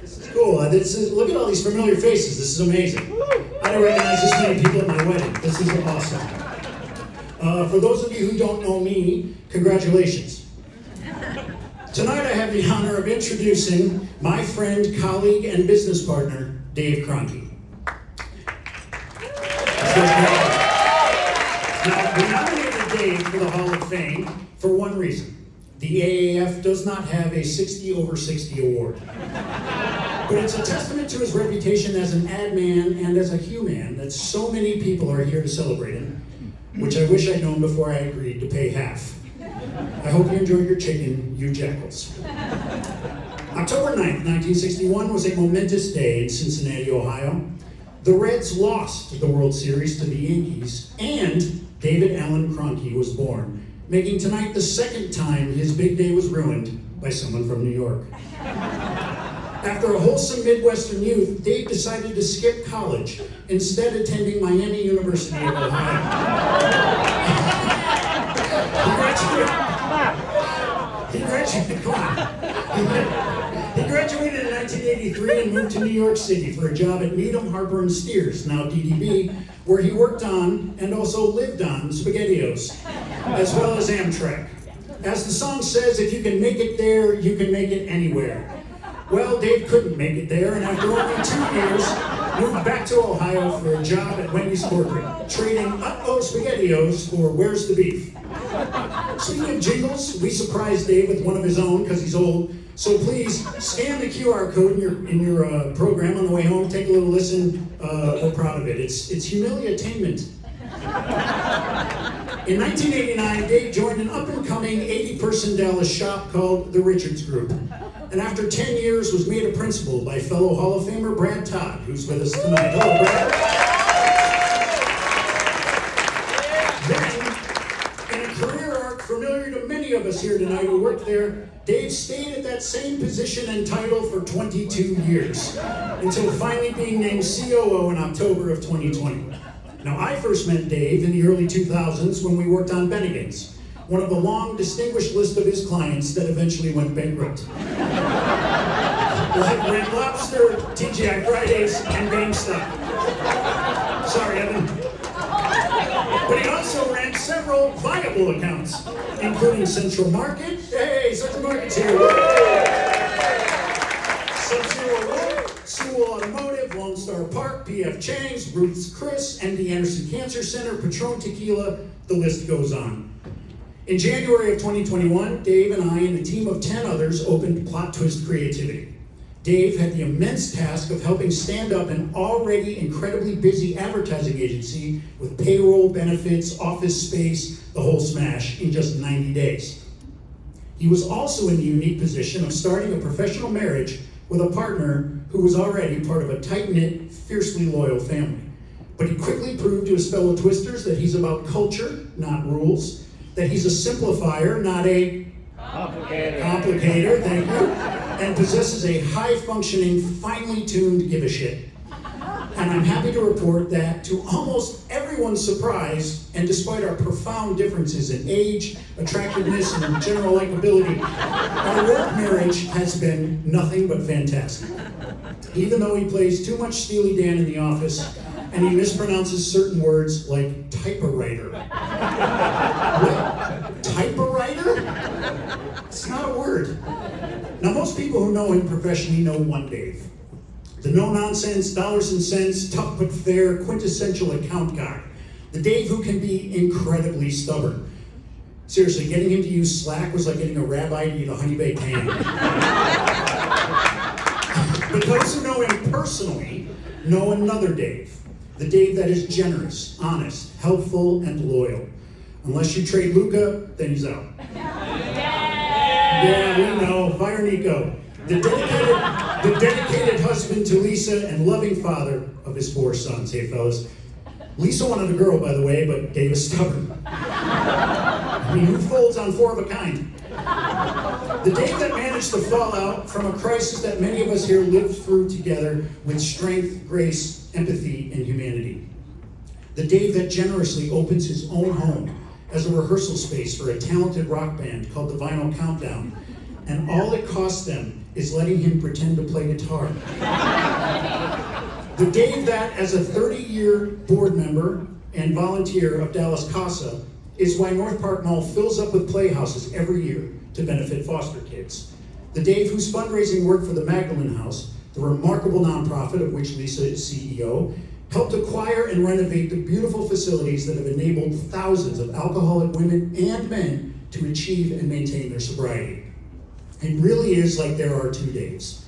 This is cool. Look at all these familiar faces. This is amazing. I don't recognize this many people at my wedding. This is awesome. For those of you who don't know me, congratulations. Tonight I have the honor of introducing my friend, colleague, and business partner, Dave Kroenke. Now, we nominated Dave for the Hall of Fame for one reason. The AAF does not have a 60 over 60 award. But it's a testament to his reputation as an ad man and as a human that so many people are here to celebrate him, which I wish I'd known before I agreed to pay half. I hope you enjoyed your chicken, you jackals. October 9th, 1961 was a momentous day in Cincinnati, Ohio. The Reds lost the World Series to the Yankees, and David Allen Kroenke was born, making tonight the second time his big day was ruined by someone from New York. After a wholesome Midwestern youth, Dave decided to skip college, instead attending Miami University of Ohio. He graduated in 1983 and moved to New York City for a job at Needham, Harper & Steers, now DDB, where he worked on and also lived on SpaghettiOs, as well as Amtrak. As the song says, if you can make it there, you can make it anywhere. Well, Dave couldn't make it there, and after only 2 years, moved back to Ohio for a job at Wendy's Corporate, trading uh-oh SpaghettiOs for Where's the Beef. Speaking of jingles, we surprised Dave with one of his own because he's old. So please scan the QR code in your program on the way home. Take a little listen. We're proud of it. It's humiliatainment. In 1989, Dave joined an up-and-coming 80-person Dallas shop called the Richards Group. And after 10 years, was made a principal by fellow Hall of Famer Brad Todd, who's with us tonight. Hello, Brad. Then, in a career arc familiar to many of us here tonight who worked there, Dave stayed at that same position and title for 22 years, until finally being named COO in October of 2020. Now, I first met Dave in the early 2000s when we worked on Bennigan's, one of the long, distinguished list of his clients that eventually went bankrupt. Like Red Lobster, TGI Fridays, and GameStop. Sorry, Evan. But he also ran several viable accounts, including Central Market. Hey, Central Market's here. Sub-Zero Wolf, Sewell Automotive, Lone Star Park, PF Chang's, Ruth's Chris, MD Anderson Cancer Center, Patron Tequila, the list goes on. In January of 2021, Dave and I and a team of 10 others opened Plot Twist Creativity. Dave had the immense task of helping stand up an already incredibly busy advertising agency with payroll, benefits, office space, the whole smash in just 90 days. He was also in the unique position of starting a professional marriage with a partner who was already part of a tight-knit, fiercely loyal family. But he quickly proved to his fellow Twisters that he's about culture, not rules, that he's a simplifier, not a complicator, thank you, and possesses a high-functioning, finely tuned give a shit. And I'm happy to report that, to almost everyone's surprise, and despite our profound differences in age, attractiveness, and general likability, our work marriage has been nothing but fantastic. Even though he plays too much Steely Dan in the office, and he mispronounces certain words like typewriter. What? Typewriter? It's not a word. Now, most people who know him professionally know one Dave. The no-nonsense, dollars and cents, tough but fair, quintessential account guy. The Dave who can be incredibly stubborn. Seriously, getting him to use Slack was like getting a rabbi to eat a honey-baked ham. But those who know him personally know another Dave. The Dave that is generous, honest, helpful, and loyal. Unless you trade Luca, then he's out. Yeah, we know. Fire Nico. The dedicated husband to Lisa and loving father of his 4 sons. Hey, fellas. Lisa wanted a girl, by the way, but Dave is stubborn. I mean, who folds on 4 of a kind? The Dave that managed to fall out from a crisis that many of us here lived through together with strength, grace, empathy, and humanity. The Dave that generously opens his own home as a rehearsal space for a talented rock band called the Vinyl Countdown, and all it costs them is letting him pretend to play guitar. The Dave that, as a 30-year board member and volunteer of Dallas Casa, is why North Park Mall fills up with playhouses every year to benefit foster kids. The Dave whose fundraising work for the Magdalene House, the remarkable nonprofit of which Lisa is CEO, helped acquire and renovate the beautiful facilities that have enabled thousands of alcoholic women and men to achieve and maintain their sobriety. It really is like there are two Daves,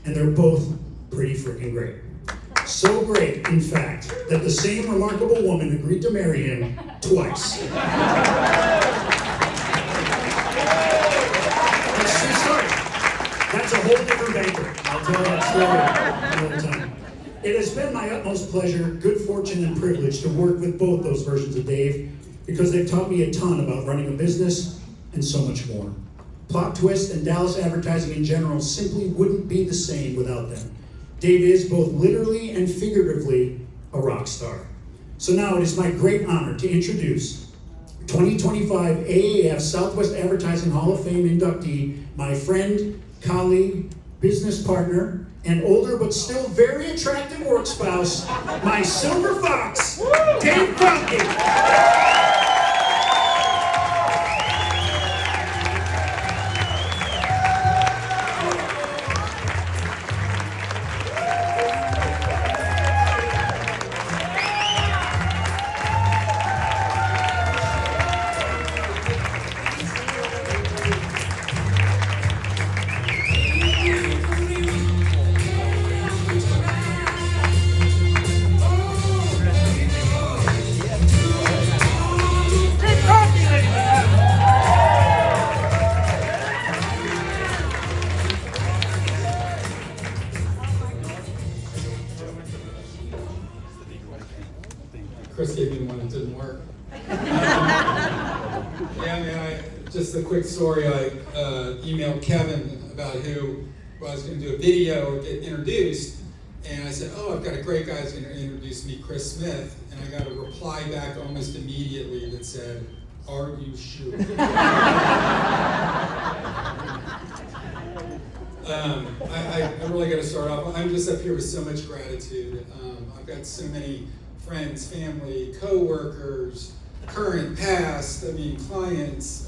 and they're both pretty freaking great. So great, in fact, that the same remarkable woman agreed to marry him twice. That's true story. That's a whole different banquet. I'll tell that story another time. It has been my utmost pleasure, good fortune, and privilege to work with both those versions of Dave because they've taught me a ton about running a business and so much more. Plot Twist and Dallas advertising in general simply wouldn't be the same without them. Dave is both literally and figuratively a rock star. So now it is my great honor to introduce 2025 AAF Southwest Advertising Hall of Fame inductee, my friend, colleague, business partner, and older but still very attractive work spouse, my silver fox, Dave Kroenke. Chris gave me the one that didn't work. Just a quick story. I emailed Kevin about who I was going to do a video or get introduced, and I said, "Oh, I've got a great guy who's going to introduce me, Chris Smith," and I got a reply back almost immediately that said, "Are you sure?" I really got to start off. I'm just up here with so much gratitude. I've got so many friends, family, co-workers, current, past, clients,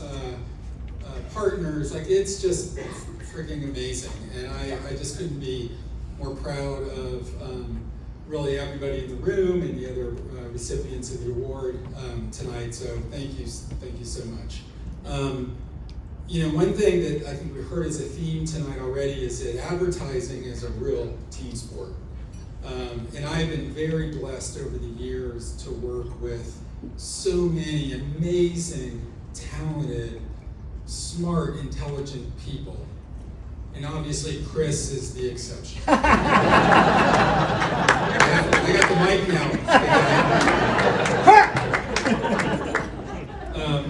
partners. It's just freaking amazing. And I just couldn't be more proud of really everybody in the room and the other recipients of the award tonight. So thank you so much. One thing that I think we heard as a theme tonight already is that advertising is a real team sport. And I've been very blessed over the years to work with so many amazing, talented, smart, intelligent people. And obviously Chris is the exception. I got the mic now.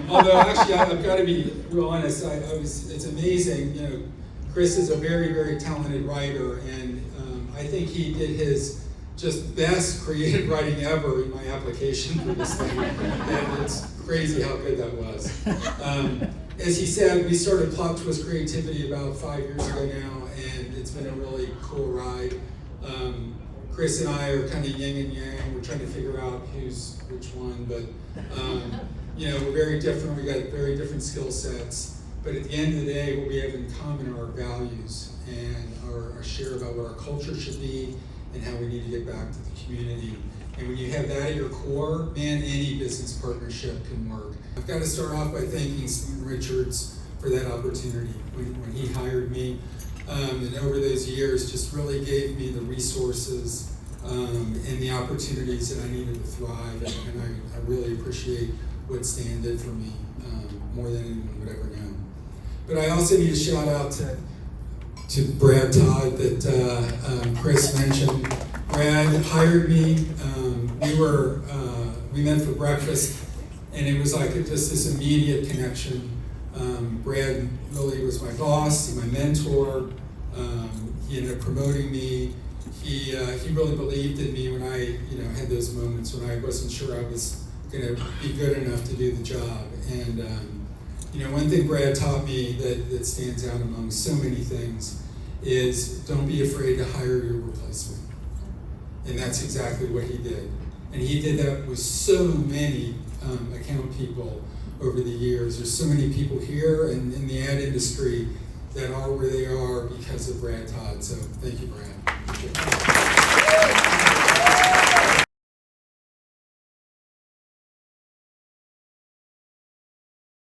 Although actually I've got to be real honest, it's amazing. Chris is a very, very talented writer, and I think he did his just best creative writing ever in my application for this thing. And it's crazy how good that was. As he said, we started Plot Twist Creativity about 5 years ago now, and it's been a really cool ride. Chris and I are kind of yin and yang. We're trying to figure out who's which one, but we're very different. We got very different skill sets. But at the end of the day, what we have in common are our values and our share about what our culture should be and how we need to get back to the community. And when you have that at your core, man, any business partnership can work. I've got to start off by thanking Steve Richards for that opportunity when he hired me. And over those years, just really gave me the resources and the opportunities that I needed to thrive. And I really appreciate what Stan did for me more than anyone would ever know. But I also need to shout out to Brad Todd that Chris mentioned. Brad hired me. We met for breakfast, and it was like just this immediate connection. Brad really was my boss and my mentor. He ended up promoting me. He really believed in me when I had those moments when I wasn't sure I was going to be good enough to do the job. And You know, one thing Brad taught me that stands out among so many things is don't be afraid to hire your replacement. And that's exactly what he did. And he did that with so many account people over the years. There's so many people here and in the ad industry that are where they are because of Brad Todd. So thank you, Brad.